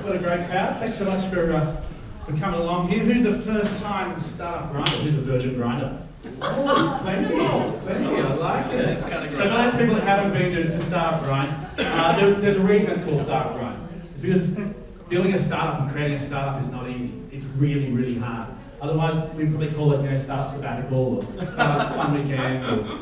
What a great crowd. Thanks so much for coming along here. Who's a first-time startup grinder? Who's a virgin grinder? Oh, plenty. I like it. So for those people that haven't been to Startup Grind, there's a reason it's called Startup Grind. It's because building a startup and creating a startup is not easy. It's really, really hard. Otherwise, we probably call it, startup sabbatical or startup fun weekend or,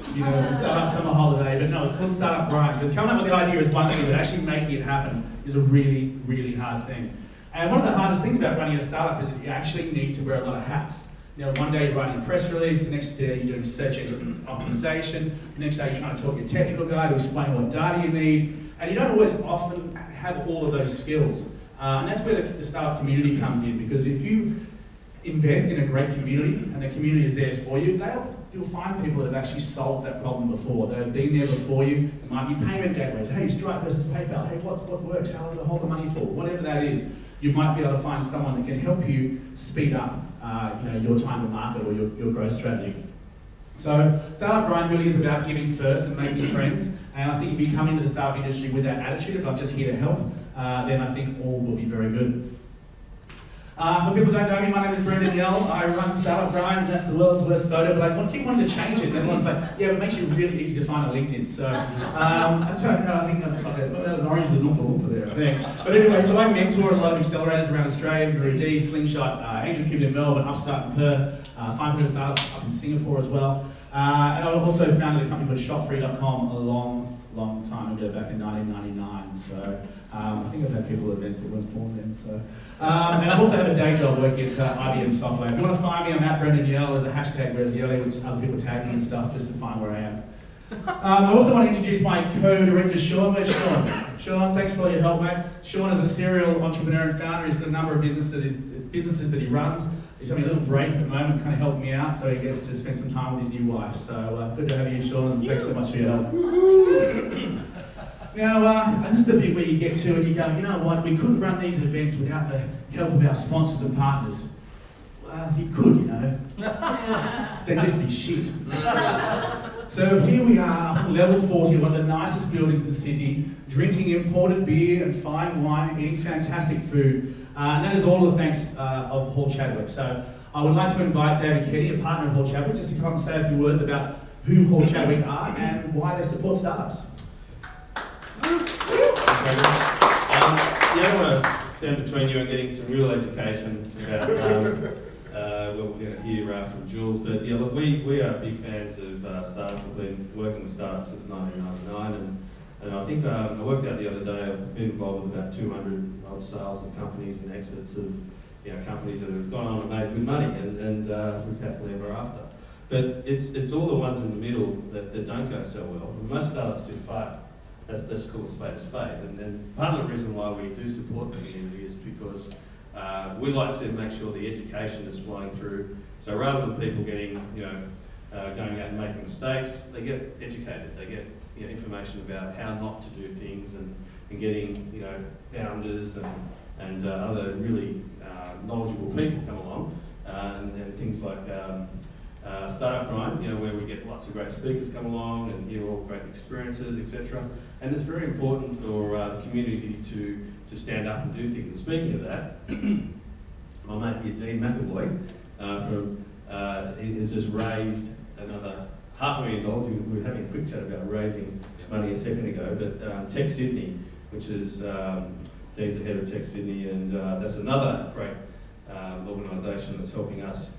startup summer holiday. But no, it's called Startup Grind because coming up with the idea is one thing, but actually making it happen is a really, really hard thing. And one of the hardest things about running a startup is that you actually need to wear a lot of hats. One day you're writing a press release, the next day you're doing search engine optimization, the next day you're trying to talk to your technical guy to explain what data you need, and you don't always often have all of those skills. And that's where the startup community comes in, because if you invest in a great community and the community is there for you, you'll find people that have actually solved that problem before. They've been there before you. It might be payment gateways. Hey, Stripe versus PayPal. Hey, what works? How do I hold the money for? Whatever that is, you might be able to find someone that can help you speed up your time to market or your growth strategy. So Startup Grind really is about giving first and making friends. And I think if you come into the startup industry with that attitude, if I'm just here to help, then I think all will be very good. For people who don't know me, my name is Brendan Yell. I run Startup Grind, and that's the world's worst photo, but I keep wanting to change it. And everyone's like, yeah, but it makes you really easy to find on LinkedIn. So, I think that was orange and Oompa Loompa there, I think. But anyway, so I mentor a lot of accelerators around Australia, Guru D, Slingshot, Angel Cube in Melbourne, Upstart in Perth, 500 startups up in Singapore as well. And I also founded a company called shopfree.com a long time ago, back in 1999. So I think I've had people at events that weren't born then. So, and I also have a day job working at IBM Software. If you want to find me, I'm at Brendan Yell. There's a hashtag #ResYelly, which other people tag me and stuff just to find where I am. I also want to introduce my co-director, Sean. Where's Sean? Sean, thanks for all your help, mate. Sean is a serial entrepreneur and founder. He's got a number of businesses that he runs. He's having a little break at the moment, kind of helping me out, so he gets to spend some time with his new wife. So good to have you, Sean, and thanks so much for your help. Now, this is the bit where you get to and you go, you know what, we couldn't run these events without the help of our sponsors and partners. Well, you could, They'd just be shit. So here we are, level 40, one of the nicest buildings in Sydney, drinking imported beer and fine wine, eating fantastic food. And that is all the thanks of Hall Chadwick. So I would like to invite David Kenny, a partner of Hall Chadwick, just to come and say a few words about who Hall Chadwick are and why they support startups. I want to stand between you and getting some real education about what we're going to hear from Jules. But look, we are big fans of startups. We've been working with startups since 1999, and I think I worked out the other day. I've been involved with about 200 odd sales of companies and exits of companies that have gone on and made good money and lived happily ever after. But it's all the ones in the middle that don't go so well. Most startups do fail. That's called a spade a spade. And part of the reason why we do support the community is because we like to make sure the education is flowing through. So rather than people getting, going out and making mistakes, they get educated. They get information about how not to do things and getting founders and other really knowledgeable people come along and things like Startup Grind, where we get lots of great speakers come along and hear all great experiences, etc. And it's very important for the community to stand up and do things. And speaking of that, my mate here, Dean McAvoy, has just raised another $500,000. We were having a quick chat about raising money a second ago, but Tech Sydney, which is Dean's the head of Tech Sydney, and that's another great organisation that's helping us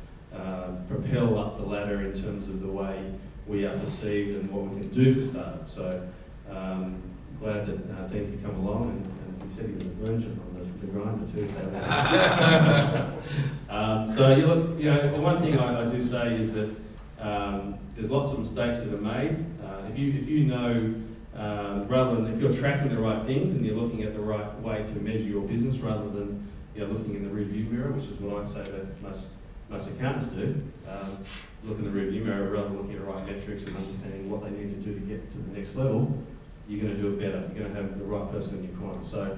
propel up the ladder in terms of the way we are perceived and what we can do for startups. So glad that Dean could come along, and he said he was a virgin on the grinder too. So you look, one thing I do say is that there's lots of mistakes that are made. If you know, rather than if you're tracking the right things and you're looking at the right way to measure your business, rather than looking in the review mirror, which is what I'd say that most accountants do, look in the rearview mirror rather than looking at the right metrics and understanding what they need to do to get to the next level. You're going to do it better. You're going to have the right person in your corner. So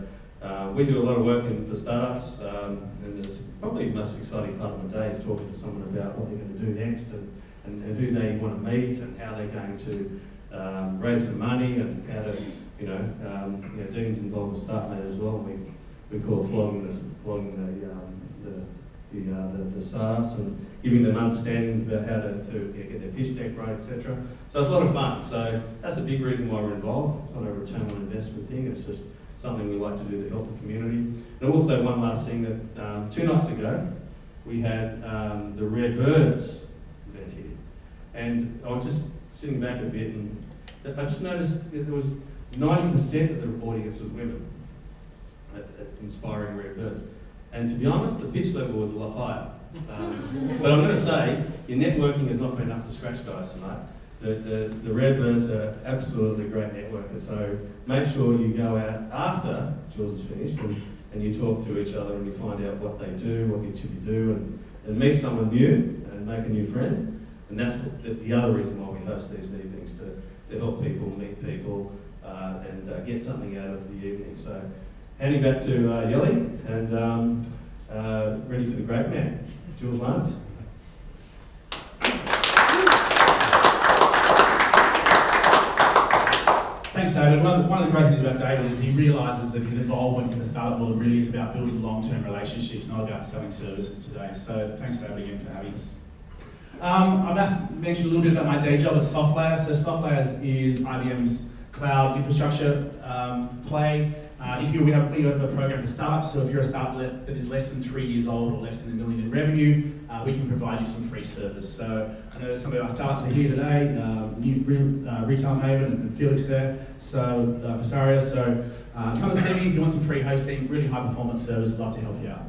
we do a lot of work for startups, and there's probably the most exciting part of my day is talking to someone about what they're going to do next and who they want to meet and how they're going to raise some money and how to, Dean's involved with StartMate as well. We we call flogging the startups and giving them understandings about how to get their pitch deck right, etc. So it's a lot of fun. So that's a big reason why we're involved. It's not a return on investment thing. It's just something we like to do to help the community. And also one last thing that 2 nights ago we had the Rare Birds event here, and I was just sitting back a bit and I just noticed that there was 90% of the audience was women at Inspiring Rare Birds. And to be honest, the pitch level was a lot higher. But I'm going to say, your networking has not been up to scratch, guys, tonight. The Rare Birds are absolutely great networkers, so make sure you go out after Jules is finished and you talk to each other and you find out what they do, what each of you do, and meet someone new and make a new friend. And that's the other reason why we host these evenings, to help people meet people and get something out of the evening. So handing back to Yelly and ready for the great man, Jules Lund. Thanks, David. One of the great things about David is he realises that his involvement in the startup world really is about building long-term relationships, not about selling services today. So thanks, David, again for having us. I've just mentioned a little bit about my day job at SoftLayers. So SoftLayers is IBM's cloud infrastructure play. We have a program for startups, so if you're a startup that is less than 3 years old or less than $1 million in revenue, we can provide you some free service. So I know some of our startups are here today, Retail Haven and Felix there, so Vasaria. So come and see me if you want some free hosting, really high performance service. I'd love to help you out.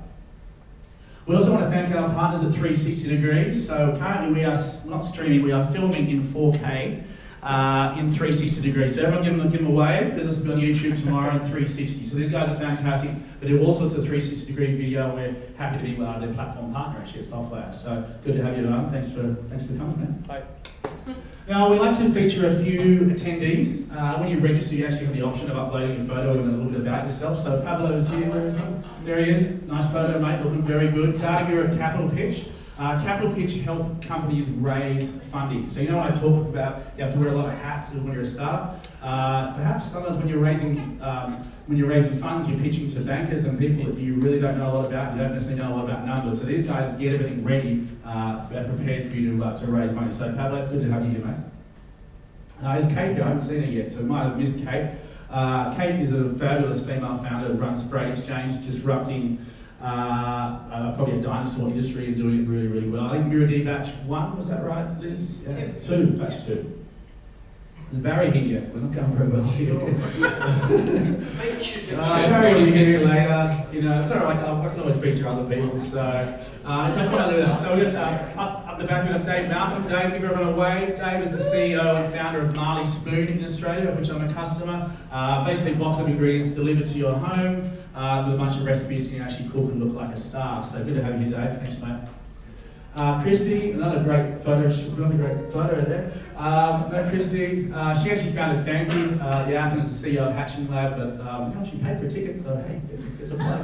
We also want to thank our partners at 360 Degrees. So currently we are not streaming, we are filming in 4K. In 360 degrees. So everyone give them a wave, because this will be on YouTube tomorrow in 360. So these guys are fantastic. They do all sorts of 360 degree video, and we're happy to be their platform partner actually at SoftLayers. So good to have you on. Thanks for coming, man. Bye. Now we like to feature a few attendees. When you register, you actually have the option of uploading your photo and a little bit about yourself. So Pablo is here. Where is he? There he is. Nice photo, mate. Looking very good. Data Guru at Capital Pitch. Capital Pitch help companies raise funding. So you know when I talk about you have to wear a lot of hats when you're a startup. Perhaps sometimes when you're raising funds, you're pitching to bankers and people that you really don't know a lot about. You don't necessarily know a lot about numbers. So these guys get everything ready and prepared for you to raise money. So Pablo, it's good to have you here, mate. There's Kate here. I haven't seen her yet, so I might have missed Kate. Kate is a fabulous female founder who runs Freight Exchange, disrupting probably a dinosaur industry and doing it really, really well. I think Miradi batch 1, was that right, Liz? Yeah. 2, batch 2. Is Barry here yet? We're not going very well here. Barry will be here later. You know, it's alright, I can always feature other people. So, so we've got, up the back, we've got Dave Malcolm. Dave, give everyone a wave. Dave is the CEO and founder of Marley Spoon in Australia, of which I'm a customer. Basically, box of ingredients delivered to your home with a bunch of recipes you can actually cook and look like a star. So good to have you here, Dave. Thanks, mate. Christy, another great photo there. Christy, she actually founded Fancy, the app, and is the CEO of Hatching Lab, but she paid for a ticket, so hey, it's a play.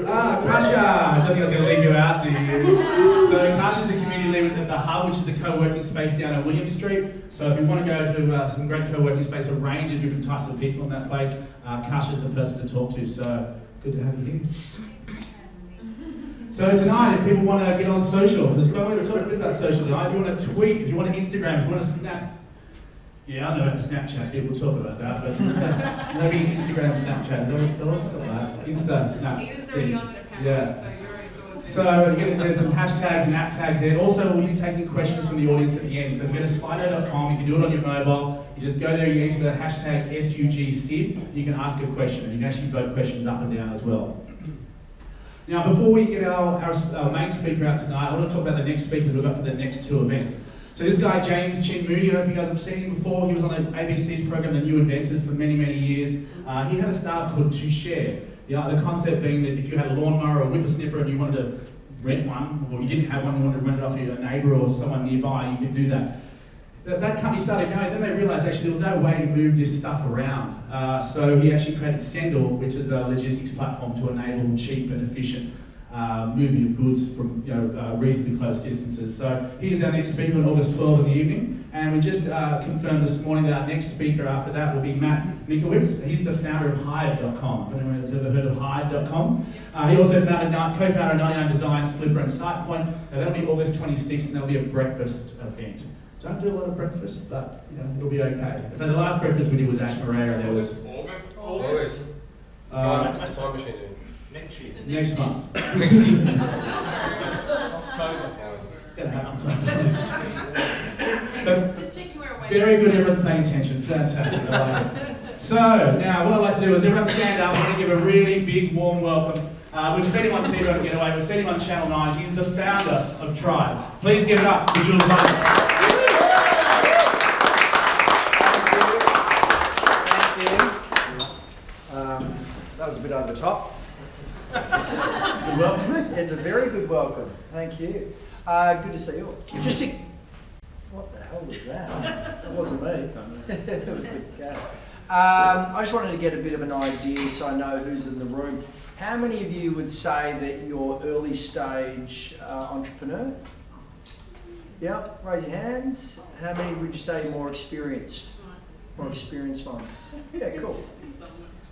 Kasha, I don't think I was going to leave you out, do you? So Kasha's the community leader at The Hub, which is the co-working space down on William Street. So if you want to go to some great co-working space, a range of different types of people in that place, Kasha's the person to talk to, so good to have you here. So tonight, if people want to get on social, we're going to talk a bit about social tonight. If you want to tweet, if you want to Instagram, if you want to snap, yeah, I know about Snapchat, yeah, we'll talk about that, but maybe Instagram, Snapchat, is that what it's called? Something like that. Insta, Snap. He was already on it apparently, yeah. So you're already sorted. So again, there's some hashtags and at tags there. Also, we'll be taking questions from the audience at the end. So if you go to slido.com, you can do it on your mobile. You just go there, you enter the hashtag SUGSID, you can ask a question, and you can actually vote questions up and down as well. Now, before we get our main speaker out tonight, I want to talk about the next speakers we've got for the next 2 events. So this guy, James Chin Mooney, I don't know if you guys have seen him before. He was on the ABC's program, The New Inventors, for many, many years. He had a startup called To Share. The concept being that if you had a lawnmower or a whippersnipper and you wanted to rent one, or you didn't have one, you wanted to rent it off your neighbour or someone nearby, you could do that. That company started going, then they realised actually there was no way to move this stuff around. So he actually created Sendle, which is a logistics platform to enable cheap and efficient moving of goods from reasonably close distances. So here's our next speaker on August 12 in the evening, and we just confirmed this morning that our next speaker after that will be Matt Mikowitz. He's the founder of Hive.com. If anyone has ever heard of Hive.com. He also co-founder of 99 Designs, Flipper and SitePoint. That'll be August 26th, and there'll be a breakfast event. Don't do a lot of breakfast, but it'll be okay. So the last breakfast we did was Ash Moreira. There was August. The time machine. next month. Next year. It's going to happen sometimes. But Just checking where we're very good, everyone's paying attention. Fantastic, I like it. So now what I'd like to do is everyone stand up and give a really big warm welcome. We've seen him on TV on Getaway, we've seen him on Channel 9. He's the founder of Tribe. Please give it up for Jules Lund. That was a bit over the top. It's a good welcome, mate. It's a very good welcome. Thank you. Good to see you all. What the hell was that? That wasn't me. It was the gas. I just wanted to get a bit of an idea so I know who's in the room. How many of you would say that you're early stage entrepreneur? Yeah, raise your hands. How many would you say more experienced? More experienced ones? Yeah, cool.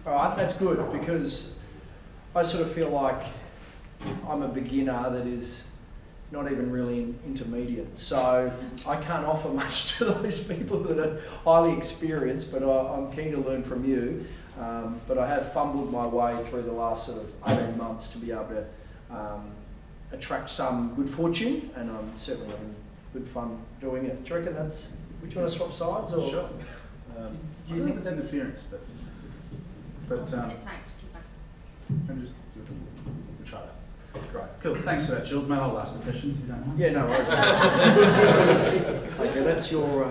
All right, that's good because I sort of feel like I'm a beginner that is not even really intermediate. So I can't offer much to those people that are highly experienced, but I'm keen to learn from you. But I have fumbled my way through the last sort of 18 months to be able to attract some good fortune, and I'm certainly having good fun doing it. Do you reckon that's, would you want to swap sides? Or? Sure. Do you think that's interference? But It's fine, just keep on. we'll try that. great? Cool, thanks for that, Jules. Mate, I'll ask the questions if you don't mind. Yeah, no worries. Okay, that's your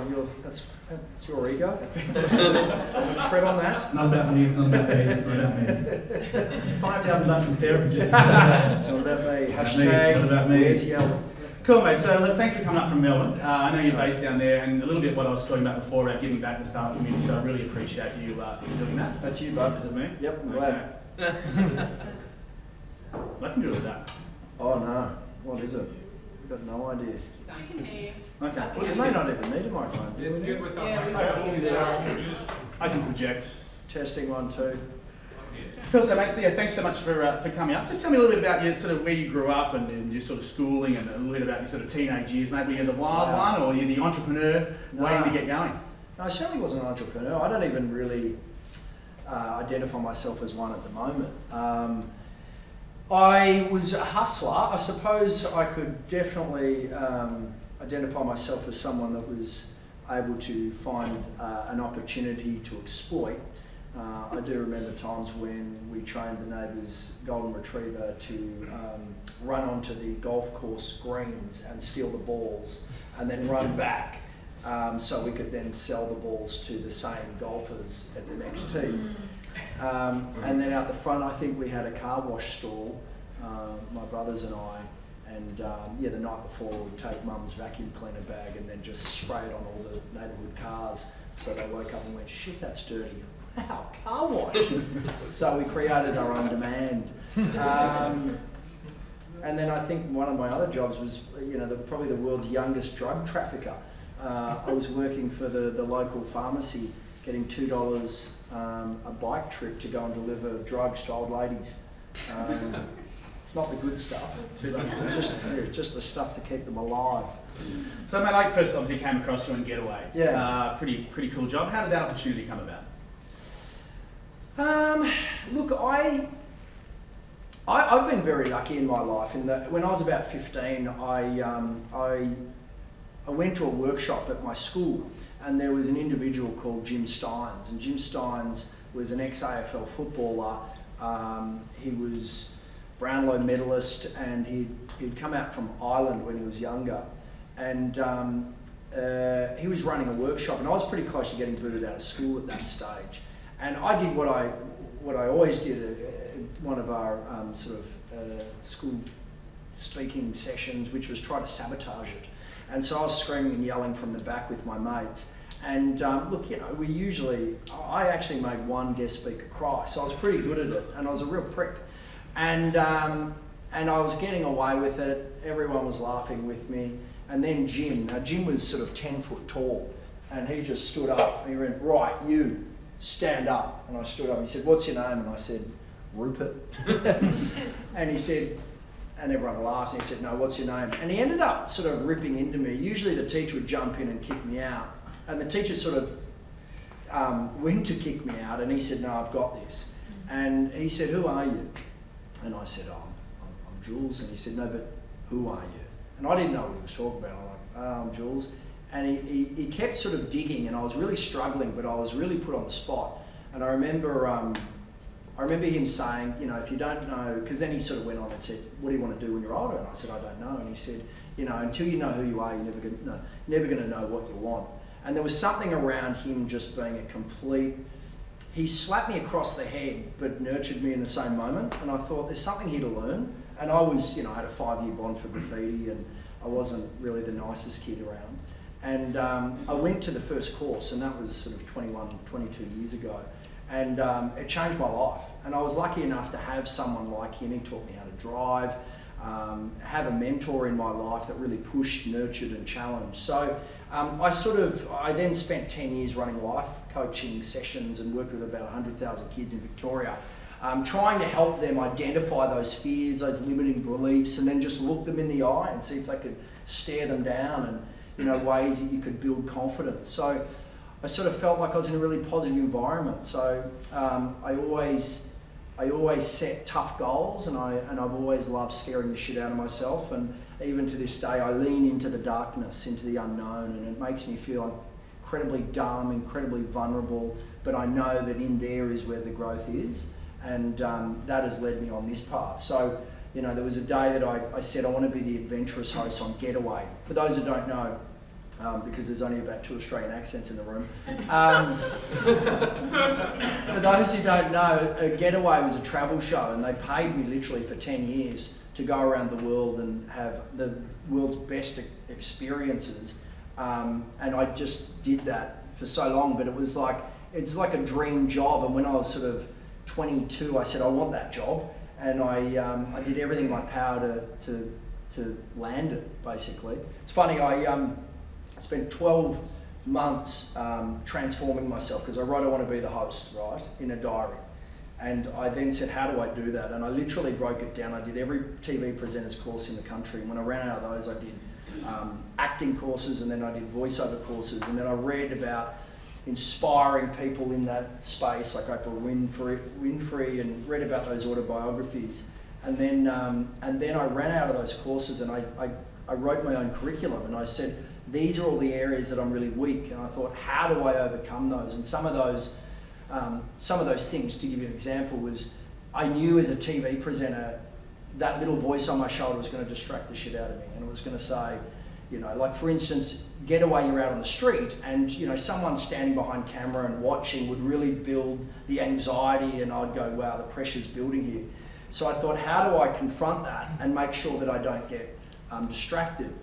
ego. Tread on that. It's not about me, it's not about me, it's not about me. It's $5,000 in therapy just to say that. It's not about me. It's Hashtag, not about me. where's yellow? Cool, mate. So look, thanks for coming up from Melbourne. I know you're based down there, and a little bit what I was talking about before about giving back to the startup community, so I really appreciate you doing that. That's you, bud. Is it me? Yep, I'm glad. I can do it with that. Oh no, what is it? I've got no ideas. I can hear you. Okay. Well, you may not even need a microphone. It's good with I can project. Testing 1, 2. Cool, so mate, yeah, thanks so much for coming up. Just tell me a little bit about your sort of where you grew up and your sort of schooling and a little bit about your sort of teenage years. Maybe you're the wild one or you're the entrepreneur waiting to get going. No, I certainly wasn't an entrepreneur. I don't even really identify myself as one at the moment. I was a hustler. I suppose I could definitely identify myself as someone that was able to find an opportunity to exploit. I do remember times when we trained the neighbour's golden retriever to run onto the golf course greens and steal the balls and then run back so we could then sell the balls to the same golfers at the next tee. And then out the front, I think we had a car wash stall, my brothers and I, and the night before we'd take mum's vacuum cleaner bag and then just spray it on all the neighbourhood cars so they woke up and went, shit, that's dirty. Wow, car wash. So we created our own demand. And then I think one of my other jobs was, probably the world's youngest drug trafficker. I was working for the local pharmacy, getting $2 a bike trip to go and deliver drugs to old ladies. It's not the good stuff. Just the stuff to keep them alive. So mate, I first obviously came across you on Getaway. Yeah. Pretty cool job. How did that opportunity come about? Look, I've been very lucky in my life in that when I was about 15, I went to a workshop at my school and there was an individual called Jim Steins, and Jim Steins was an ex-AFL footballer. He was Brownlow medalist and he'd come out from Ireland when he was younger, and he was running a workshop, and I was pretty close to getting booted out of school at that stage. And I did what I always did at one of our school speaking sessions, which was try to sabotage it. And so I was screaming and yelling from the back with my mates. And I actually made one guest speaker cry, so I was pretty good at it, and I was a real prick. And and I was getting away with it. Everyone was laughing with me. And then Jim. Now Jim was sort of 10 foot tall, and he just stood up. And he went, "Right, you stand up." And I stood up. He said, "What's your name?" And I said, "Rupert." And he said, and everyone laughed. And he said, "No, what's your name?" And he ended up sort of ripping into me. Usually the teacher would jump in and kick me out, and the teacher sort of went to kick me out, and he said, "No, I've got this." And he said, "Who are you?" And I said, "Oh, I'm Jules." And he said, "No, but who are you?" And I didn't know what he was talking about. I'm like, "Oh, I'm Jules." And he kept sort of digging, and I was really struggling, but I was really put on the spot. And I remember him saying, you know, "If you don't know," because then he sort of went on and said, "What do you want to do when you're older?" And I said, "I don't know." And he said, "You know, until you know who you are, you're never going to know what you want." And there was something around him just being a complete. He slapped me across the head, but nurtured me in the same moment. And I thought, there's something here to learn. And I was, you know, I had a 5-year bond for graffiti, and I wasn't really the nicest kid around. And I went to the first course, and that was sort of 21, 22 years ago. And it changed my life. And I was lucky enough to have someone like him. He taught me how to drive, have a mentor in my life that really pushed, nurtured, and challenged. So I then spent 10 years running life coaching sessions and worked with about 100,000 kids in Victoria, trying to help them identify those fears, those limiting beliefs, and then just look them in the eye and see if they could stare them down, and, you know, ways that you could build confidence. So I sort of felt like I was in a really positive environment. So I always set tough goals, and I've always loved scaring the shit out of myself. And even to this day, I lean into the darkness, into the unknown, and it makes me feel incredibly dumb, incredibly vulnerable. But I know that in there is where the growth is, and that has led me on this path. So, you know, there was a day that I said I want to be the adventurous host on Getaway. For those who don't know, because there's only about 2 Australian accents in the room. For those who don't know, Getaway was a travel show, and they paid me literally for 10 years to go around the world and have the world's best experiences. And I just did that for so long, but it's like a dream job. And when I was sort of 22, I said, I want that job. And I did everything in my power to land it, basically. It's funny, I spent 12 months transforming myself, because I wrote I want to be the host, right, in a diary. And I then said, how do I do that? And I literally broke it down. I did every TV presenter's course in the country. And when I ran out of those, I did acting courses, and then I did voiceover courses. And then I read about inspiring people in that space, like Oprah Winfrey, and read about those autobiographies. And then I ran out of those courses, and I wrote my own curriculum, and I said, these are all the areas that I'm really weak. And I thought, how do I overcome those? And some of those things, to give you an example, was I knew as a TV presenter that little voice on my shoulder was going to distract the shit out of me, and it was going to say, you know, like for instance, Getaway, you're out on the street, and you know, someone standing behind camera and watching would really build the anxiety, and I'd go, wow, the pressure's building here. So I thought, how do I confront that and make sure that I don't get distracted?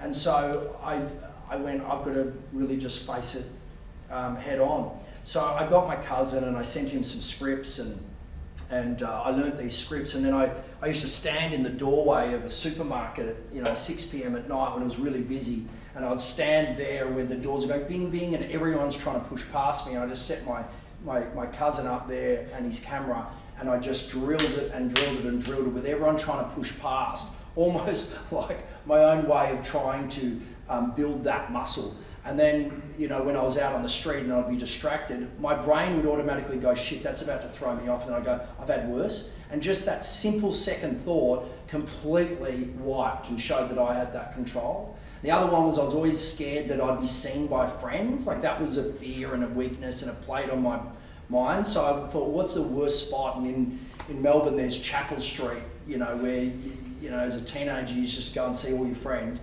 And so I went, I've got to really just face it head on. So I got my cousin, and I sent him some scripts, and I learnt these scripts. And then I used to stand in the doorway of a supermarket at, you know, 6 p.m. at night when it was really busy, and I'd stand there when the doors would go bing bing and everyone's trying to push past me, and I just set my cousin up there and his camera, and I just drilled it and drilled it and drilled it with everyone trying to push past, almost like my own way of trying to build that muscle. And then, you know, when I was out on the street and I'd be distracted, my brain would automatically go, shit, that's about to throw me off. And then I'd go, I've had worse. And just that simple second thought completely wiped and showed that I had that control. The other one was I was always scared that I'd be seen by friends. Like that was a fear and a weakness, and it played on my mind. So I thought, what's the worst spot? And in Melbourne, there's Chapel Street, you know, where, you know, as a teenager, you just go and see all your friends.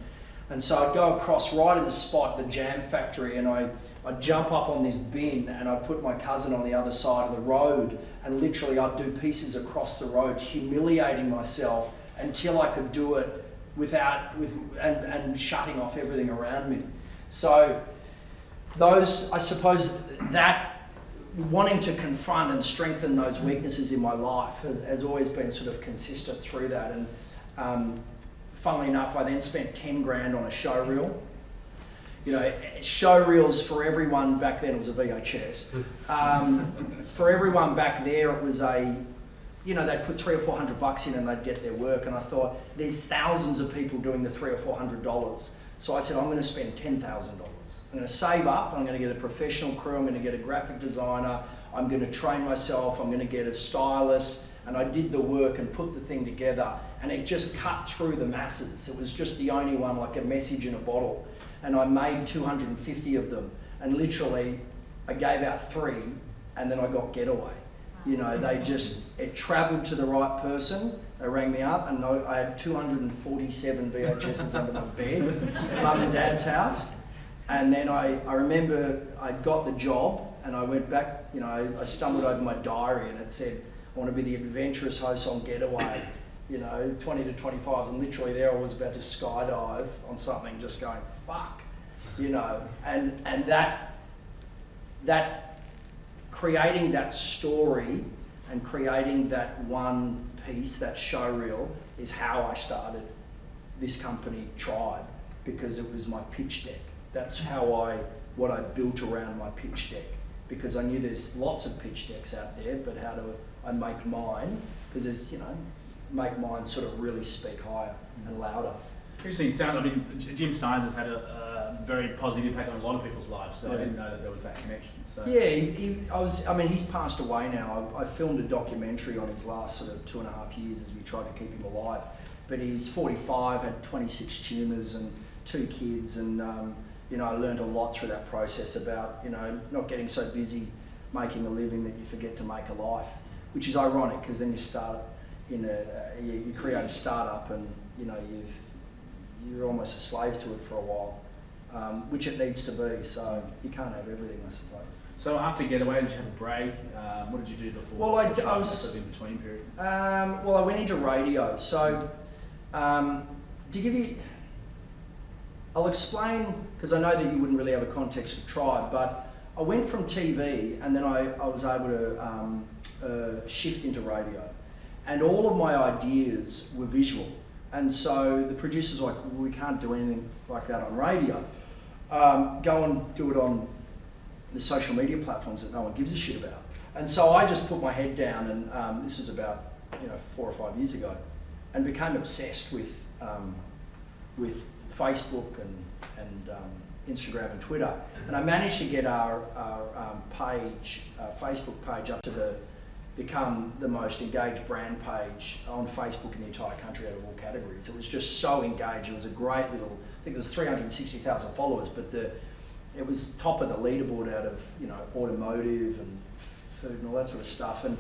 And so I'd go across right in the spot, the Jam Factory, and I'd jump up on this bin, and I'd put my cousin on the other side of the road, and literally I'd do pieces across the road, humiliating myself until I could do it and shutting off everything around me. So those, I suppose that wanting to confront and strengthen those weaknesses in my life has always been sort of consistent through that. And funnily enough, I then spent 10 grand on a show reel. You know, show reels for everyone back then, it was a VHS. For everyone back there, it was you know, they'd put $300 or $400 in and they'd get their work. And I thought, there's thousands of people doing the $300 or $400. So I said, I'm going to spend $10,000. I'm going to save up. I'm going to get a professional crew. I'm going to get a graphic designer. I'm going to train myself. I'm going to get a stylist. And I did the work and put the thing together. And it just cut through the masses. It was just the only one, like a message in a bottle. And I made 250 of them. And literally, I gave out 3, and then I got Getaway. You know, it travelled to the right person. They rang me up, and I had 247 VHSs under my bed at Mum and Dad's house. And then I remember I got the job, and I went back, you know, I stumbled over my diary, and it said, I want to be the adventurous host on Getaway, you know, 20 to 25s, and literally there I was about to skydive on something, just going, fuck, you know, and that creating that story and creating that one piece, that show reel, is how I started this company, Tribe, because it was my pitch deck. That's what I built around my pitch deck, because I knew there's lots of pitch decks out there, but how do I make mine? Because there's, you know, make mine sort of really speak higher and louder. Interesting. I mean, Jim Steins has had a very positive impact on a lot of people's lives, so I didn't know that there was that connection. So. Yeah, he's passed away now. I filmed a documentary on his last sort of 2.5 years as we tried to keep him alive. But he's 45, had 26 tumours and 2 kids, and you know, I learned a lot through that process about, you know, not getting so busy making a living that you forget to make a life, which is ironic, because then you start you create a startup, and you know, you're almost a slave to it for a while, which it needs to be. So you can't have everything, I suppose. So after Getaway, did you have a break? What did you do before? Well, I was in between period. Well, I went into radio. So to give you, I'll explain, because I know that you wouldn't really have a context of Tribe, but I went from TV, and then I was able to shift into radio, and all of my ideas were visual. And so the producers were like, well, we can't do anything like that on radio. Go and do it on the social media platforms that no one gives a shit about. And so I just put my head down, and this was about 4 or 5 years ago, and became obsessed with Facebook and Instagram and Twitter. And I managed to get our Facebook page up to become the most engaged brand page on Facebook in the entire country out of all categories. It was just so engaged. It was a great little, I think it was 360,000 followers, but it was top of the leaderboard out of, you know, automotive and food and all that sort of stuff. And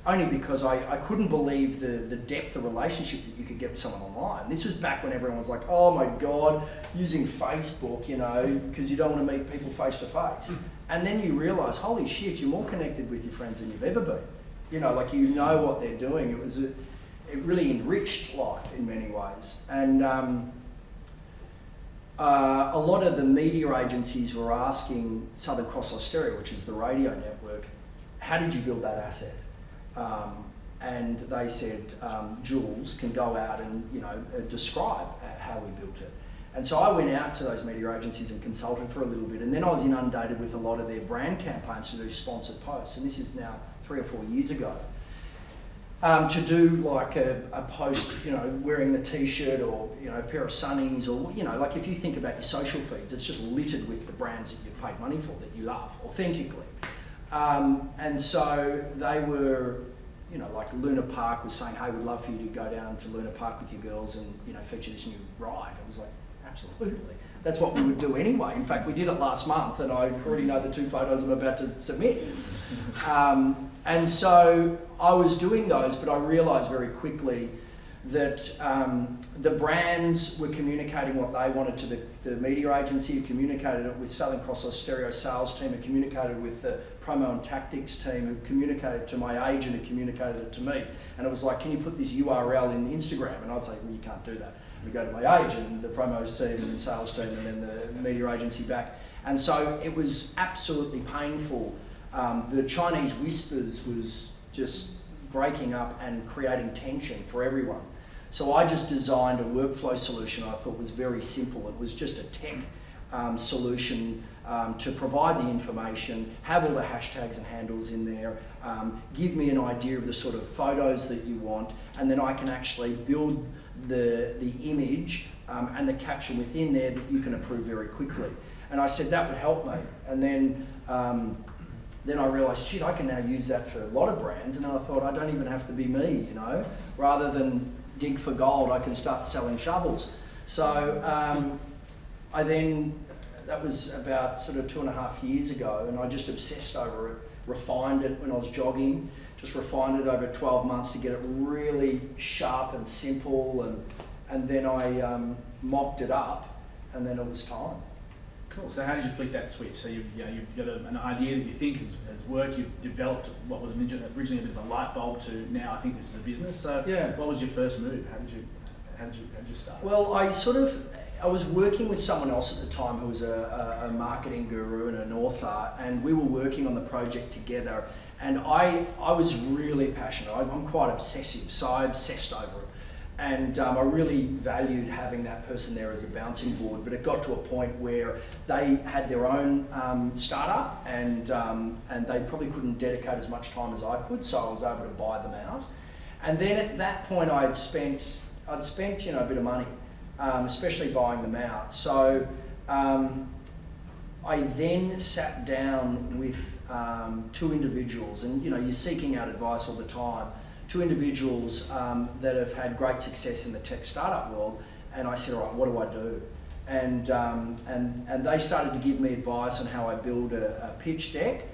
only because I couldn't believe the depth of relationship that you could get with someone online. This was back when everyone was like, oh my God, using Facebook, you know, because you don't want to meet people face to face. And then you realise, holy shit, you're more connected with your friends than you've ever been. You know, like, you know what they're doing. It really enriched life in many ways. And a lot of the media agencies were asking Southern Cross Austereo, which is the radio network, how did you build that asset? And they said, Jules can go out and, you know, describe how we built it. And so I went out to those media agencies and consulted for a little bit, and then I was inundated with a lot of their brand campaigns to do sponsored posts, and this is now 3 or 4 years ago. To do like a post, you know, wearing the t-shirt, or, you know, a pair of sunnies, or, you know, like if you think about your social feeds, it's just littered with the brands that you've paid money for, that you love authentically. And so they were, you know, like Luna Park was saying, hey, we'd love for you to go down to Luna Park with your girls and, you know, feature this new ride. I was like, absolutely. That's what we would do anyway. In fact, we did it last month, and I already know the 2 photos I'm about to submit. And so I was doing those, but I realised very quickly that the brands were communicating what they wanted to the media agency, who communicated it with Southern Cross Austereo sales team, who communicated with the promo and tactics team, who communicated to my agent, who communicated it to me. And it was like, can you put this URL in Instagram? And I'd say, well, you can't do that. We go to my agent, the promos team and the sales team, and then the media agency back. And so it was absolutely painful. The Chinese whispers was just breaking up and creating tension for everyone. So I just designed a workflow solution I thought was very simple. It was just a tech solution to provide the information, have all the hashtags and handles in there, give me an idea of the sort of photos that you want, and then I can actually build the image and the caption within there that you can approve very quickly. And I said that would help me. And then I realised, shit, I can now use that for a lot of brands. And then I thought, I don't even have to be me, you know. Rather than dig for gold, I can start selling shovels. So that was about sort of 2.5 years ago, and I just obsessed over it, refined it when I was jogging, just refined it over 12 months to get it really sharp and simple, and then I mocked it up, and then it was time. Cool. So how did you flick that switch? So you've got an idea that you think has worked. You've developed what was originally a bit of a light bulb to now I think this is a business. So yeah. What was your first move? How did you start? Well, I was working with someone else at the time who was a marketing guru and an author, and we were working on the project together. And I was really passionate. I'm quite obsessive, so I obsessed over it. And I really valued having that person there as a bouncing board, but it got to a point where they had their own startup, and they probably couldn't dedicate as much time as I could, so I was able to buy them out. And then at that point, I'd spent a bit of money, especially buying them out. So I then sat down with 2 individuals, and you're seeking out advice all the time. 2 individuals that have had great success in the tech startup world, and I said, all right, what do I do? And they started to give me advice on how I build a pitch deck,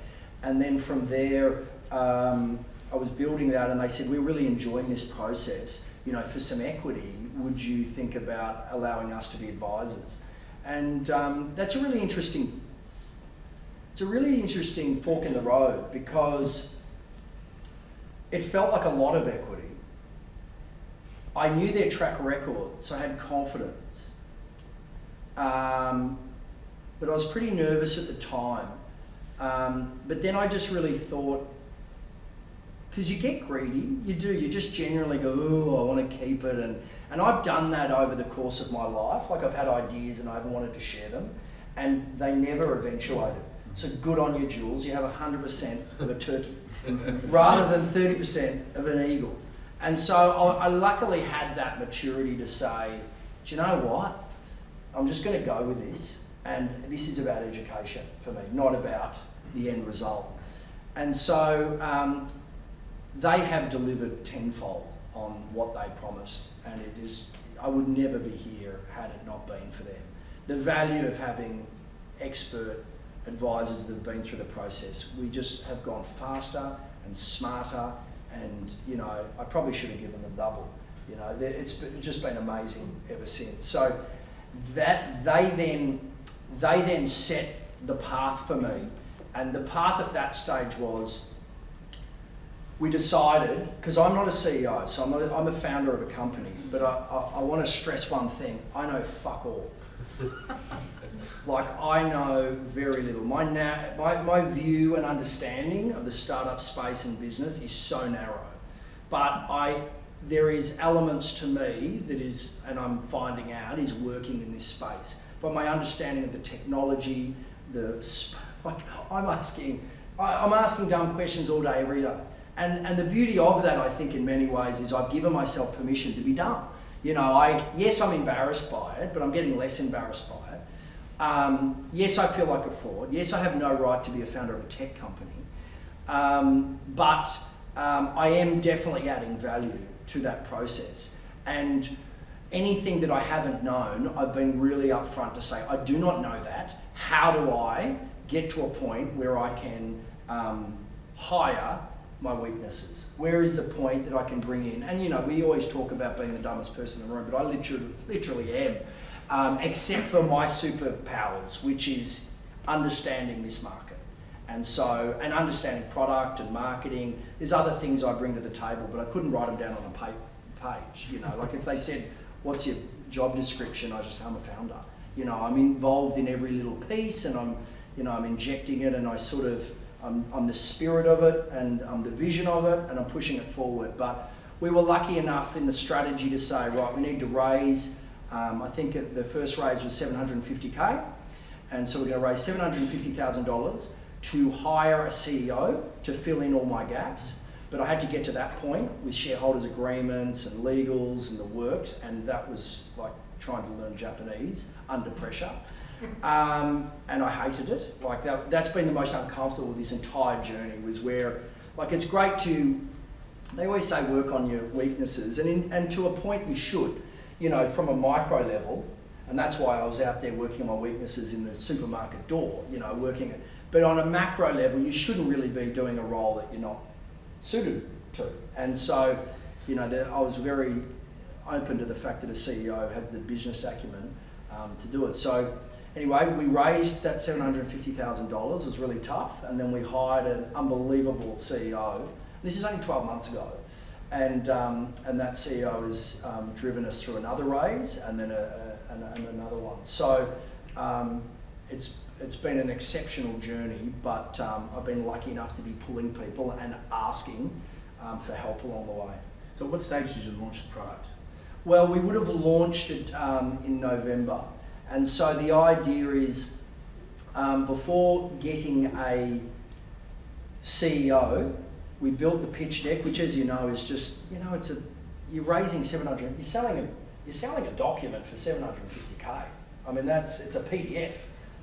and then from there I was building that, and they said, we're really enjoying this process. For some equity, would you think about allowing us to be advisors? And that's a really interesting fork in the road, because it felt like a lot of equity. I knew their track record, so I had confidence. But I was pretty nervous at the time. But then I just really thought, because you get greedy, you just generally go, oh, I want to keep it. And I've done that over the course of my life. Like, I've had ideas and I haven't wanted to share them, and they never eventuated. So good on you, Jules. You have 100% of a turkey rather than 30% of an eagle. And so I luckily had that maturity to say, do you know what? I'm just going to go with this, and this is about education for me, not about the end result. And so they have delivered tenfold on what they promised, and I would never be here had it not been for them. The value of having expert advisors that have been through the process. We just have gone faster and smarter, and I probably should have given them double. It's just been amazing ever since. So that they then set the path for me, and the path at that stage was, we decided, because I'm not a CEO, so I'm a founder of a company, but I want to stress one thing: I know fuck all. Like, I know very little. My view and understanding of the startup space and business is so narrow. But there is elements to me that is, and I'm finding out, is working in this space. But my understanding of the technology, I'm asking dumb questions all day, every day. And the beauty of that, I think, in many ways, is I've given myself permission to be dumb. Yes, I'm embarrassed by it, but I'm getting less embarrassed by it. Yes, I feel like a fraud. Yes, I have no right to be a founder of a tech company. But I am definitely adding value to that process. And anything that I haven't known, I've been really upfront to say, I do not know that. How do I get to a point where I can hire my weaknesses? Where is the point that I can bring in? And we always talk about being the dumbest person in the room, but I literally am, except for my superpowers, which is understanding this market. And understanding product and marketing. There's other things I bring to the table, but I couldn't write them down on a page. Like if they said, what's your job description? I just say, I'm a founder. You know, I'm involved in every little piece, and I'm injecting it, and I'm the spirit of it, and I'm the vision of it, and I'm pushing it forward. But we were lucky enough in the strategy to say, right, we need to raise, I think the first raise was 750K, and so we're going to raise $750,000 to hire a CEO to fill in all my gaps. But I had to get to that point with shareholders agreements and legals and the works, and that was like trying to learn Japanese under pressure. And I hated it. Like that's been the most uncomfortable of this entire journey, was where, like, it's great to, they always say work on your weaknesses, and to a point you should, you know, from a micro level, and that's why I was out there working on my weaknesses in the supermarket door, you know, working it. But on a macro level, you shouldn't really be doing a role that you're not suited to. And so, you know, I was very open to the fact that a CEO had the business acumen to do it. So anyway, we raised that $750,000. It was really tough. And then we hired an unbelievable CEO. This is only 12 months ago. And that CEO has driven us through another raise and then another one. So it's been an exceptional journey, but I've been lucky enough to be pulling people and asking for help along the way. So what stage did you launch the product? Well, we would have launched it in November. And so the idea is, before getting a CEO, we built the pitch deck, which, as you know, is just, you know, you're raising 700, you're selling a document for 750K. I mean, it's a PDF,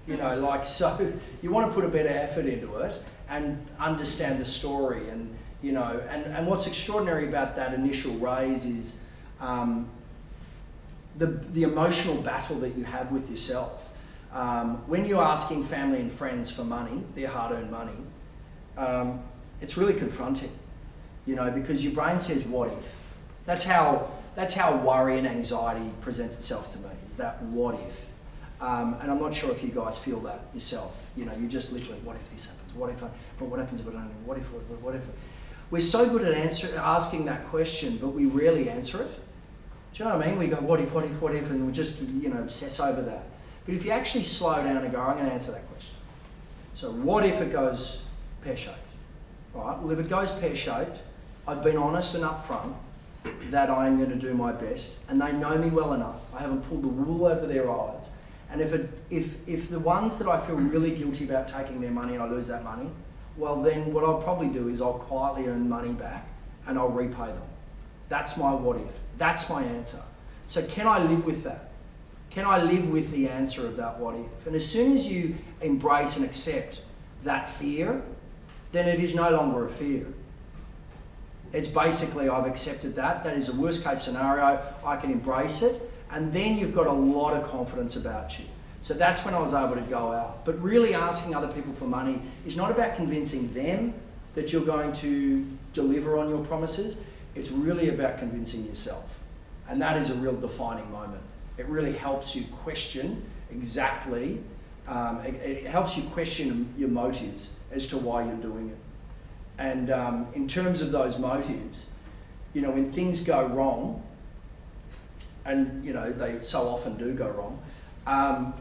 you know, like, so you want to put a bit of effort into it and understand the story, and, you know, and what's extraordinary about that initial raise is the emotional battle that you have with yourself. When you're asking family and friends for money, their hard-earned money, it's really confronting, you know, because your brain says, what if? That's how worry and anxiety presents itself to me, is that what if? And I'm not sure if you guys feel that yourself. You know, you just literally, what if this happens? But what happens if I don't? What if? We're so good at asking that question, but we rarely answer it. Do you know what I mean? We go, what if, and we just, you know, obsess over that. But if you actually slow down and go, I'm going to answer that question. So what if it goes pear-shaped? Right? Well, if it goes pear-shaped, I've been honest and upfront that I'm going to do my best, and they know me well enough. I haven't pulled the wool over their eyes. And if the ones that I feel really guilty about taking their money and I lose that money, well, then what I'll probably do is I'll quietly earn money back and I'll repay them. That's my what if. That's my answer. So can I live with that? Can I live with the answer of that what if? And as soon as you embrace and accept that fear, then it is no longer a fear. It's basically, I've accepted that. That is a worst case scenario. I can embrace it. And then you've got a lot of confidence about you. So that's when I was able to go out. But really asking other people for money is not about convincing them that you're going to deliver on your promises. It's really about convincing yourself. And that is a real defining moment. It really helps you question exactly, it helps you question your motives as to why you're doing it. And in terms of those motives, you know, when things go wrong, and you know, they so often do go wrong,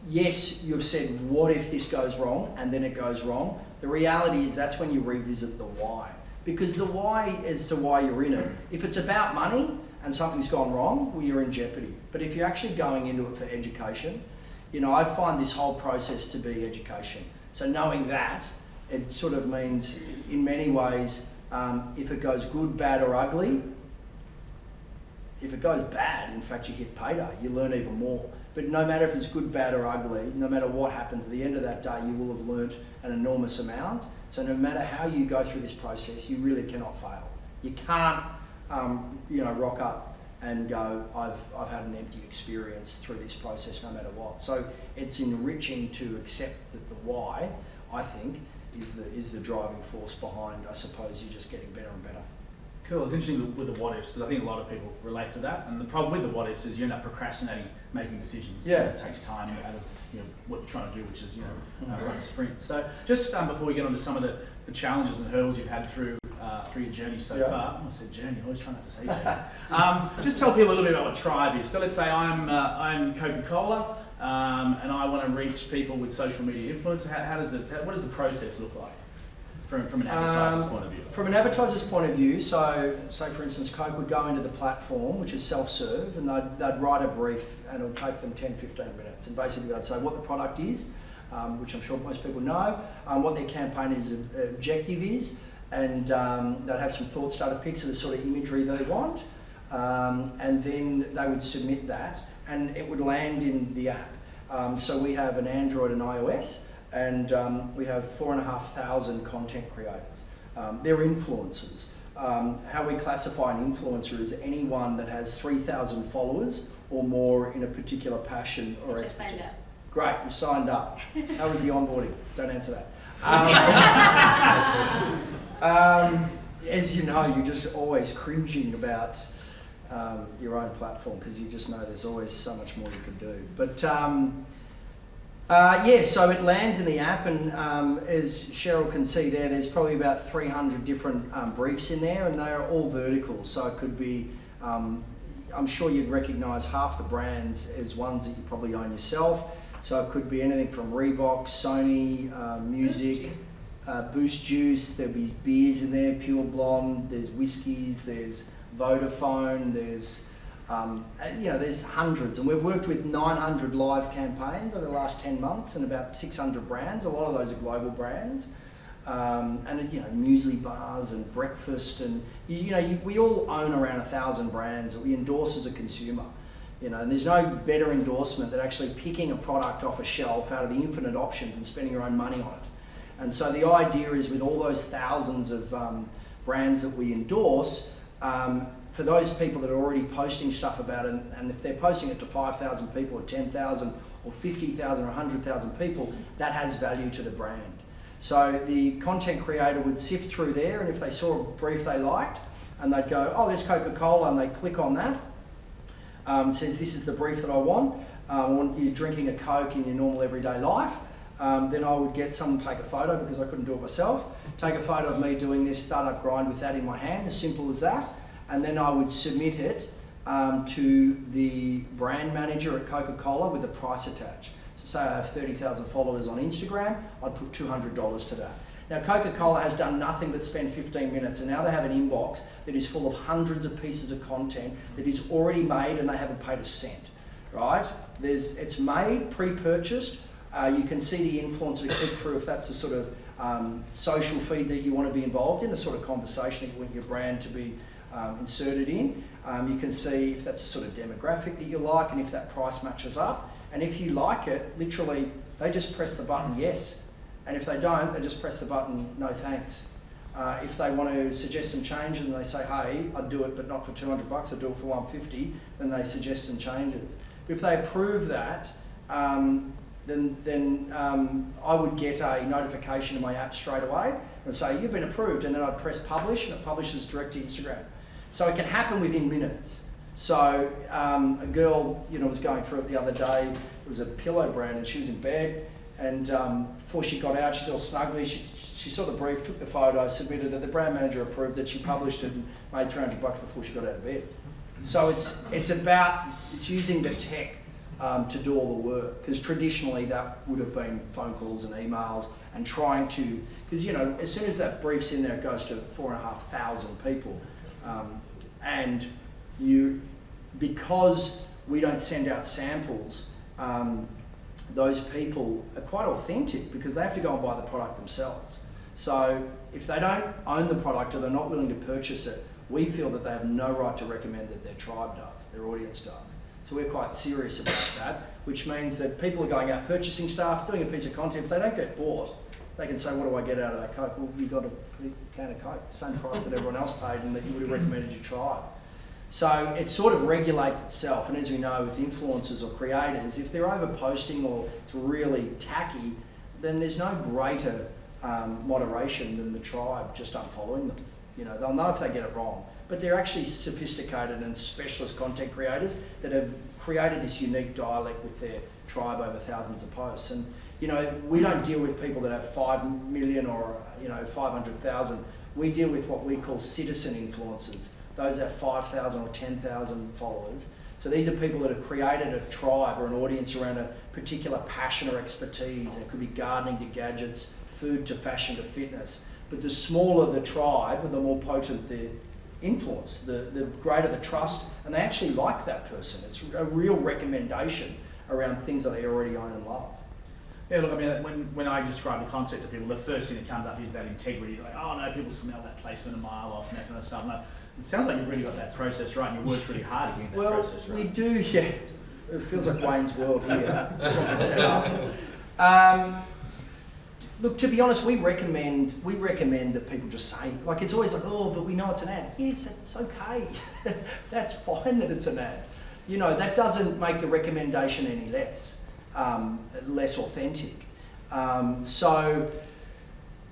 yes, you've said, what if this goes wrong, and then it goes wrong. The reality is that's when you revisit the why. Because the why as to why you're in it, if it's about money and something's gone wrong, well, you're in jeopardy. But if you're actually going into it for education, you know, I find this whole process to be education. So knowing that, it sort of means, in many ways, if it goes good, bad or ugly, if it goes bad, in fact, you hit payday, you learn even more. But no matter if it's good, bad or ugly, no matter what happens, at the end of that day, you will have learnt an enormous amount. So no matter how you go through this process, you really cannot fail. You can't, you know, rock up and go, I've had an empty experience through this process no matter what. So it's enriching to accept that the why, I think, is the driving force behind, I suppose, you just getting better and better. Cool. It's interesting with the what ifs, because I think a lot of people relate to that. And the problem with the what ifs is you end up procrastinating making decisions. Yeah. It takes time out of, you know, what you're trying to do, which is, you know, run a sprint. So just before we get on to some of the challenges and hurdles you've had through through your journey so Yeah. far. I said journey, I always try not to say journey. Just tell people a little bit about what Tribe is. So let's say I'm Coca-Cola and I want to reach people with social media influence. What does the process look like from an advertiser's point of view? From an advertiser's point of view, so say for instance Coke would go into the platform, which is self-serve, and they'd write a brief and it would take them 10-15 minutes, and basically they'd say what the product is, which I'm sure most people know, what their campaign objective is, and they'd have some thought starter pics of the sort of imagery they want, and then they would submit that and it would land in the app. So we have an Android and iOS, and we have 4,500 content creators. They're influencers. How we classify an influencer is anyone that has 3,000 followers or more in a particular passion or Just signed up. Great, you signed up. How was the onboarding? Don't answer that. As you know, you're just always cringing about your own platform because you just know there's always so much more you could do. But yeah, so it lands in the app, and as Cheryl can see there's probably about 300 different briefs in there, and they are all vertical. So it could be, I'm sure you'd recognise half the brands as ones that you probably own yourself. So it could be anything from Reebok, Sony, music, Boost Juice, there'll be beers in there, Pure Blonde, there's whiskies, there's Vodafone, there's there's hundreds, and we've worked with 900 live campaigns over the last 10 months and about 600 brands. A lot of those are global brands, and muesli bars and breakfast, and we all own around 1,000 brands that we endorse as a consumer. And there's no better endorsement than actually picking a product off a shelf out of the infinite options and spending your own money on it. And so the idea is, with all those thousands of brands that we endorse, for those people that are already posting stuff about it, and if they're posting it to 5,000 people or 10,000 or 50,000 or 100,000 people, that has value to the brand. So the content creator would sift through there, and if they saw a brief they liked, and they'd go, oh, there's Coca-Cola, and they click on that, says this is the brief that I want you drinking a Coke in your normal everyday life, then I would get someone to take a photo, because I couldn't do it myself, take a photo of me doing this startup grind with that in my hand, as simple as that. And then I would submit it to the brand manager at Coca-Cola with a price attached. So say I have 30,000 followers on Instagram, I'd put $200 to that. Now Coca-Cola has done nothing but spend 15 minutes, and now they have an inbox that is full of hundreds of pieces of content that is already made, and they haven't paid a cent, right? It's made, pre-purchased. You can see the influencer click through if that's the sort of social feed that you want to be involved in, the sort of conversation that you want your brand to be inserted in. You can see if that's the sort of demographic that you like, and if that price matches up. And if you like it, literally, they just press the button yes. And if they don't, they just press the button no thanks. If they want to suggest some changes and they say, hey, I'd do it but not for $200, I'd do it for $150, then they suggest some changes. But if they approve that, then I would get a notification in my app straight away and say, you've been approved, and then I'd press publish, and it publishes direct to Instagram. So it can happen within minutes. So a girl, was going through it the other day. It was a pillow brand, and she was in bed, and before she got out, she's all snuggly. She saw the brief, took the photo, submitted it. The brand manager approved it. She published it and made $300 before she got out of bed. So it's using the tech to do all the work, because traditionally that would have been phone calls and emails and trying to, because as soon as that brief's in there, it goes to 4,500 people, and because we don't send out samples, those people are quite authentic because they have to go and buy the product themselves. So if they don't own the product or they're not willing to purchase it, we feel that they have no right to recommend that their tribe does, their audience does. So we're quite serious about that, which means that people are going out purchasing stuff, doing a piece of content. If they don't get bought, they can say, what do I get out of that Coke? Well, you got a can of Coke, same price that everyone else paid and that you would have recommended you try. So it sort of regulates itself, and as we know with influencers or creators, if they're over posting or it's really tacky, then there's no greater moderation than the tribe just unfollowing them. They'll know if they get it wrong, but they're actually sophisticated and specialist content creators that have created this unique dialect with their tribe over thousands of posts. And You know, we don't deal with people that have 5 million or, you know, 500,000. We deal with what we call citizen influencers. Those have 5,000 or 10,000 followers. So these are people that have created a tribe or an audience around a particular passion or expertise. It could be gardening to gadgets, food to fashion to fitness. But the smaller the tribe, the more potent the influence, the greater the trust, and they actually like that person. It's a real recommendation around things that they already own and love. Yeah, look, I mean, when I describe the concept to people, the first thing that comes up is that integrity. Like, oh no, people smell that placement a mile off and that kind of stuff. No, it sounds like you've really got that process right, and you worked really hard to get that process right. We do, yeah. It feels like Wayne's World here. That's what we set up. Look, to be honest, we recommend that people just say, like, it's always like, oh, but we know it's an ad. Yes, it's okay. That's fine that it's an ad. You know, that doesn't make the recommendation any less authentic. So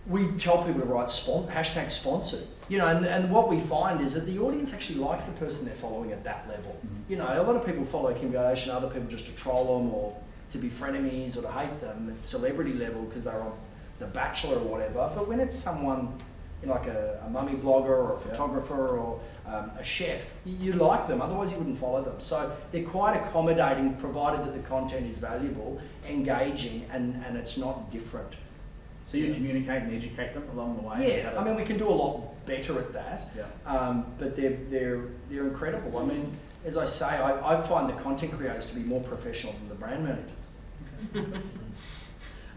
we tell people to write hashtag sponsored. You know, and what we find is that the audience actually likes the person they're following at that level. You know, a lot of people follow Kim Kardashian, other people just to troll them or to be frenemies or to hate them at celebrity level because they're on The Bachelor or whatever. But when it's someone, you know, like a mummy blogger or a photographer or a chef, you like them, otherwise you wouldn't follow them. So they're quite accommodating, provided that the content is valuable, engaging, and it's not different. So you communicate and educate them along the way? Yeah, I mean, we can do a lot better at that, but they're incredible. I mean, as I say, I find the content creators to be more professional than the brand managers.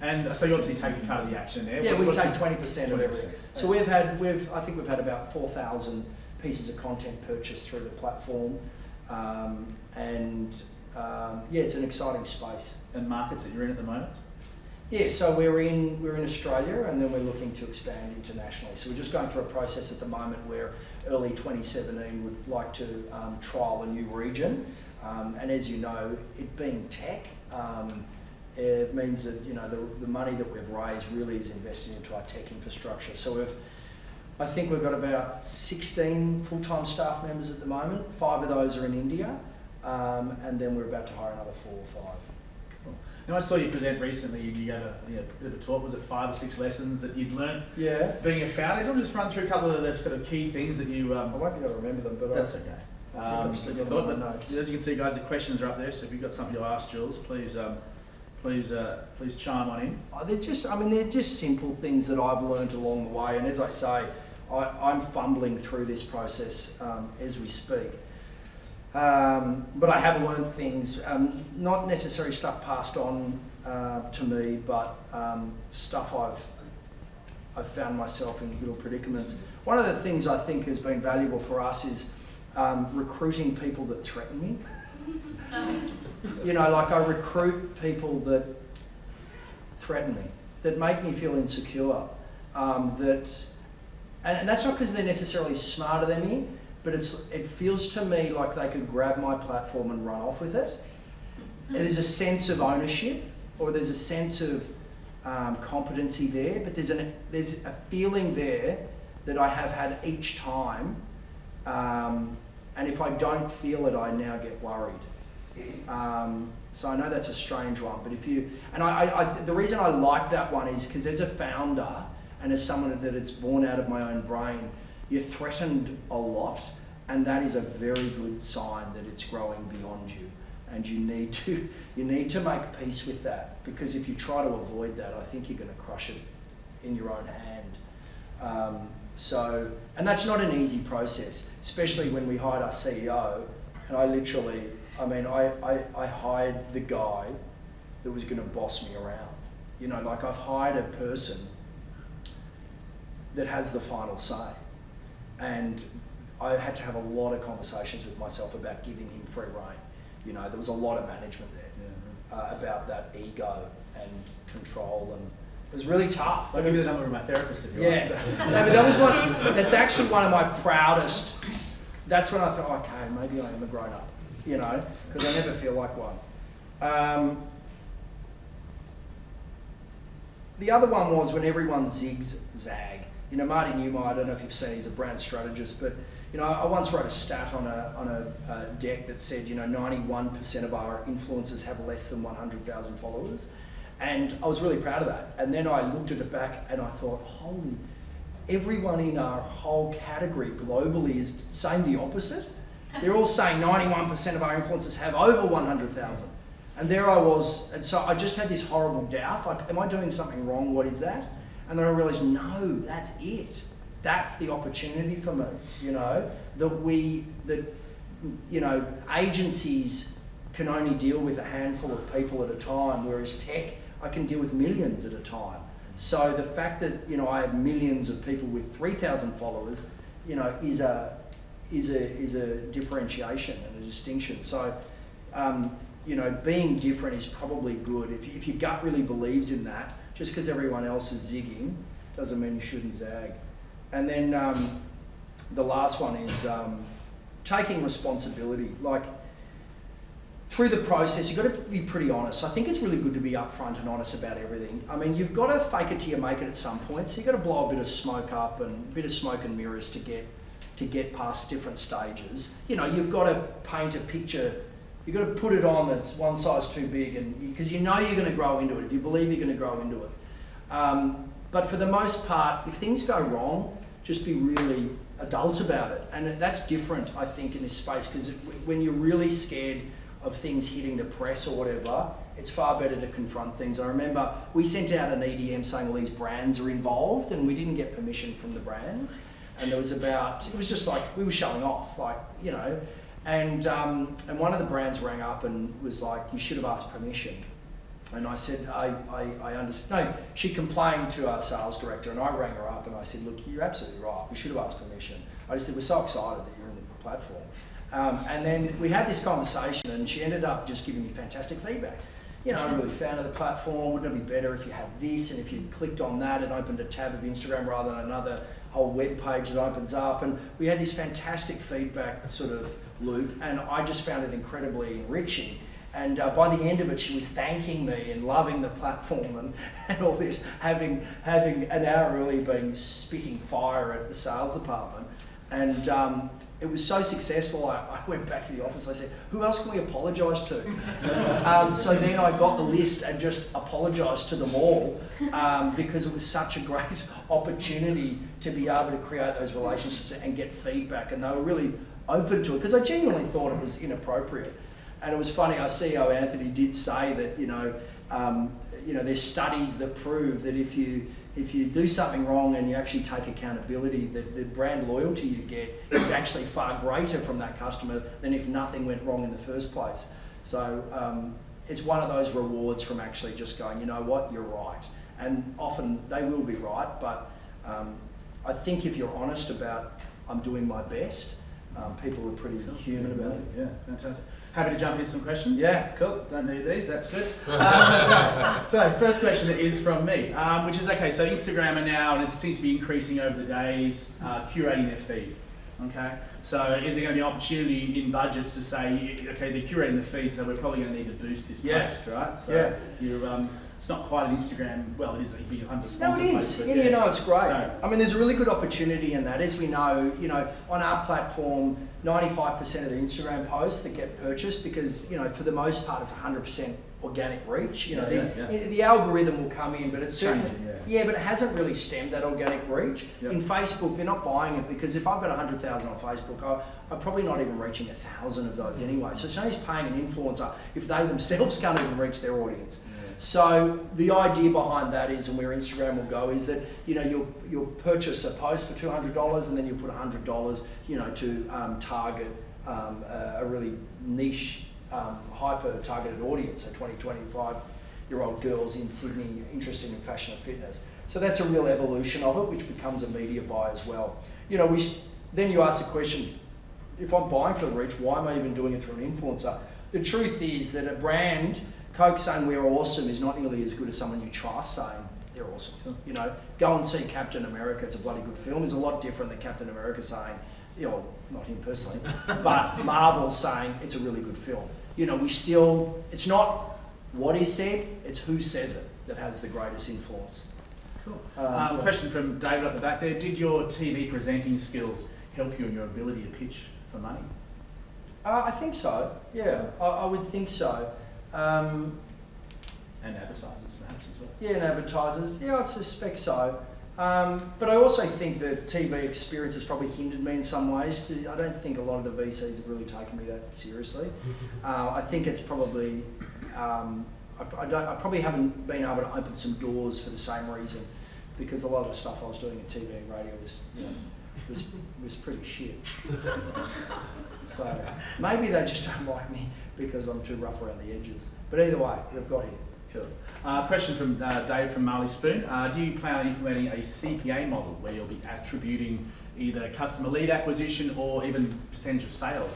And so you obviously take a cut of the action there. Yeah, we take 20% of everything. So I think we've had about 4,000 pieces of content purchased through the platform, yeah, it's an exciting space. And markets that you're in at the moment? Yeah, so we're in Australia, and then we're looking to expand internationally. So we're just going through a process at the moment where early 2017 would like to trial a new region, and as you know, it being tech, it means that, you know, the money that we've raised really is invested into our tech infrastructure. So I think we've got about 16 full-time staff members at the moment. 5 of those are in India, and then we're about to hire another 4 or 5. Cool. Now I saw you present recently, you gave a bit of a talk, was it 5 or 6 lessons that you'd learned being a founder? Do you want to just run through a couple of the sort of key things that you... I won't be able to remember them, but... That's okay. As you can see, guys, the questions are up there, so if you've got something to ask Jules, please chime on in. They're just simple things that I've learned along the way, and as I say, I'm fumbling through this process as we speak. But I have learned things, not necessarily stuff passed on to me, but stuff I've found myself in little predicaments. One of the things I think has been valuable for us is recruiting people that threaten me. You know, like I recruit people that threaten me, that make me feel insecure, and that's not because they're necessarily smarter than me, but it feels to me like they could grab my platform and run off with it. And there's a sense of ownership, or there's a sense of competency there, but there's a feeling there that I have had each time, and if I don't feel it, I now get worried. So I know that's a strange one, but the reason I like that one is because as a founder and as someone that it's born out of my own brain, you're threatened a lot, and that is a very good sign that it's growing beyond you, and you need to make peace with that, because if you try to avoid that, I think you're going to crush it in your own hand. And that's not an easy process, especially when we hired our CEO, and I hired the guy that was going to boss me around. You know, like I've hired a person that has the final say. And I had to have a lot of conversations with myself about giving him free rein. You know, there was a lot of management there about that ego and control, and it was really tough. I'll give you the number of my therapist if you want. No, but that was that's actually one of my proudest. That's when I thought, okay, maybe I am a grown up. You know, because I never feel like one. The other one was when everyone zigzag. You know, Marty Newmeyer, I don't know if you've seen, he's a brand strategist, but you know, I once wrote a stat on a deck that said, you know, 91% of our influencers have less than 100,000 followers, And I was really proud of that. And then I looked at it back and I thought, holy, everyone in our whole category globally is saying the opposite. They're all saying 91% of our influencers have over 100,000. And there I was, and so I just had this horrible doubt, like, am I doing something wrong? What is that? And then I realized, no, that's it. That's the opportunity for me, you know, agencies can only deal with a handful of people at a time, whereas tech, I can deal with millions at a time. So the fact that, you know, I have millions of people with 3,000 followers, you know, is a differentiation and a distinction. So, you know, being different is probably good. If your gut really believes in that, just because everyone else is zigging, doesn't mean you shouldn't zag. And then the last one is taking responsibility. Like, through the process, you've got to be pretty honest. I think it's really good to be upfront and honest about everything. I mean, you've got to fake it till you make it at some point. So you've got to blow a bit of smoke up and a bit of smoke and mirrors to get past different stages. You know, you've got to paint a picture. You've got to put it on that's one size too big, and because you know you're going to grow into it. If you believe you're going to grow into it. But for the most part, if things go wrong, just be really adult about it. And that's different, I think, in this space, because when you're really scared of things hitting the press or whatever, it's far better to confront things. I remember we sent out an EDM saying all these brands are involved, and we didn't get permission from the brands. And it was just like, we were showing off, like, you know, and one of the brands rang up and was like, you should have asked permission. And I said, I understand. No, she complained to our sales director, and I rang her up and I said, look, you're absolutely right. We should have asked permission. I just said, we're so excited that you're in the platform. And then we had this conversation, and she ended up just giving me fantastic feedback. You know, I'm really a fan of the platform. Wouldn't it be better if you had this? And if you clicked on that, it opened a tab of Instagram rather than another whole web page that opens up. And we had this fantastic feedback sort of loop, and I just found it incredibly enriching. And by the end of it, she was thanking me and loving the platform and all this, having an hour early been spitting fire at the sales department. And it was so successful, I went back to the office, I said, who else can we apologise to? So then I got the list and just apologised to them all because it was such a great opportunity to be able to create those relationships and get feedback, and they were really open to it because I genuinely thought it was inappropriate. And it was funny, our CEO Anthony did say that, you know, there's studies that prove that if you do something wrong and you actually take accountability, that the brand loyalty you get is actually far greater from that customer than if nothing went wrong in the first place. So it's one of those rewards from actually just going, you know what, you're right. And often they will be right, but I think if you're honest about, I'm doing my best, people are pretty human about it. Yeah, fantastic. Happy to jump into some questions? Yeah. Cool, don't need these, that's good. So first question is from me, which is, okay, so Instagram are now, and it seems to be increasing over the days, curating their feed, okay? So is there going to be an opportunity in budgets to say, okay, they're curating the feed, so we're probably going to need to boost this post, right? So you're, it's not quite an Instagram, well, it is a big under-sponsored No, it is. post, Yeah, you know, it's great. So, I mean, there's a really good opportunity in that. As we know, you know, on our platform, 95% of the Instagram posts that get purchased, because, you know, for the most part, it's 100% organic reach. You know, the algorithm will come in, but it's certainly, but it hasn't really stemmed that organic reach. Yep. In Facebook, they're not buying it because if I've got 100,000 on Facebook, I'm probably not even reaching 1,000 of those anyway. So it's no use paying an influencer if they themselves can't even reach their audience. So the idea behind that is, and where Instagram will go, is that, you know, you'll purchase a post for $200 and then you put $100, you know, to target a really niche, hyper-targeted audience, so 20, 25-year-old girls in Sydney interested in fashion and fitness. So that's a real evolution of it, which becomes a media buy as well. You know, then you ask the question, if I'm buying for the reach, why am I even doing it through an influencer? The truth is that a brand, Coke saying we're awesome is not nearly as good as someone you trust saying they're awesome. You know, go and see Captain America, it's a bloody good film. It's a lot different than Captain America saying, you know, not him personally, but Marvel saying it's a really good film. You know, it's not what is said, it's who says it that has the greatest influence. Cool. Question from David at the back there. Did your TV presenting skills help you in your ability to pitch for money? I think so, yeah, I would think so. And advertisers perhaps as well. Yeah, and advertisers. Yeah, I suspect so. But I also think that TV experience has probably hindered me in some ways. I don't think a lot of the VCs have really taken me that seriously. I think it's probably, I probably haven't been able to open some doors for the same reason, because a lot of the stuff I was doing at TV and radio was, you know, was pretty shit. So maybe they just don't like me because I'm too rough around the edges. But either way, we've got here. Sure. Question from Dave from Marley Spoon. Do you plan on implementing a CPA model where you'll be attributing either customer lead acquisition or even percentage of sales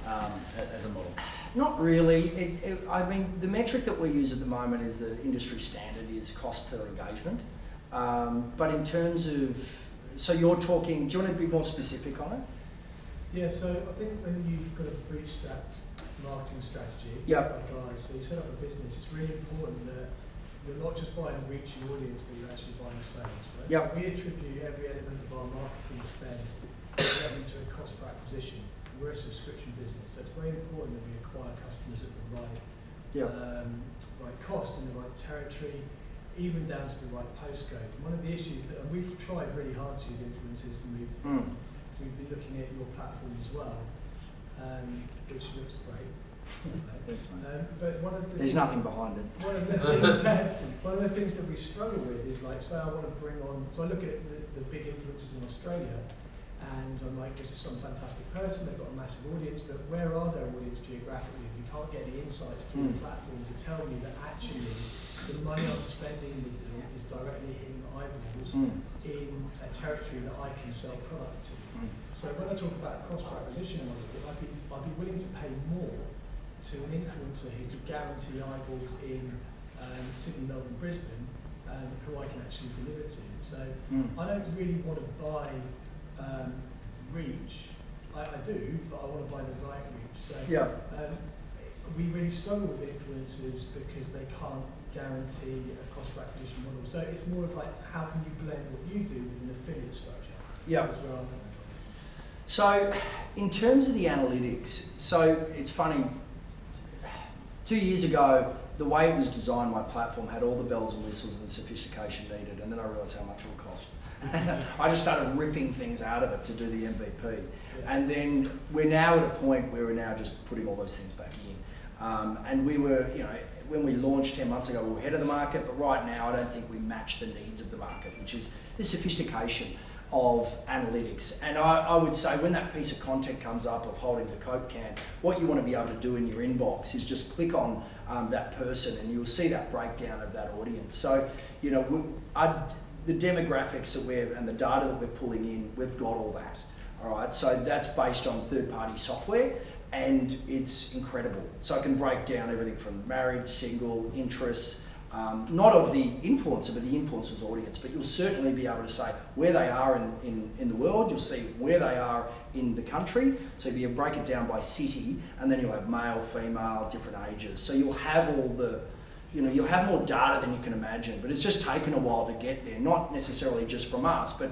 as a model? Not really. I mean, the metric that we use at the moment is the industry standard is cost per engagement. But in terms of, so you're talking, do you want to be more specific on it? Yeah, so I think when you've got a breach that marketing strategy, Yep. like guys, so you set up a business, it's really important that you're not just buying a reaching audience, but you're actually buying sales, right? Yep. So we attribute every element of our marketing spend directly to a cost per acquisition. We're a subscription business, so it's very important that we acquire customers at the right, right cost and the right territory, even down to the right postcode. One of the issues that, and we've tried really hard to use influencers, and we've been looking at your platform as well, which looks great. But one of the There's nothing behind it. One of the things that we struggle with is, like, say I want to bring on, so I look at the big influencers in Australia, and I'm like, this is some fantastic person, they've got a massive audience, but where are their audience geographically? We can't get the insights through the platform to tell me that actually the money I'm spending with them is directly hitting eyeballs in a territory that I can sell product to. So when I talk about cost per acquisition model, I'd be willing to pay more to an influencer who could guarantee eyeballs in Sydney, Melbourne, Brisbane, who I can actually deliver to. So I don't really want to buy reach. I do, but I want to buy the right reach. So we really struggle with influencers because they can't guarantee a cost per acquisition model. So it's more of like, how can you blend what you do with an affiliate structure? Yeah. That's where I'm coming from. So in terms of the analytics, so it's funny, 2 years ago, the way it was designed, my platform had all the bells and whistles and sophistication needed, and then I realised how much it would cost. I just started ripping things out of it to do the MVP. And then we're now at a point where we're now just putting all those things back in. And we were, you know, when we launched 10 months ago, we were ahead of the market, but right now I don't think we match the needs of the market, which is the sophistication of analytics. And I would say when that piece of content comes up of holding the Coke can, what you want to be able to do in your inbox is just click on that person and you'll see that breakdown of that audience. So, you know, the demographics that and the data that we're pulling in, we've got all that. All right, so that's based on third-party software, and it's incredible. So I can break down everything from married, single, interests, not of the influencer, but the influencer's audience. But you'll certainly be able to say where they are in the world. You'll see where they are in the country. So you'll break it down by city, and then you'll have male, female, different ages. So you'll have all the, you know, you'll have more data than you can imagine. But it's just taken a while to get there, not necessarily just from us, but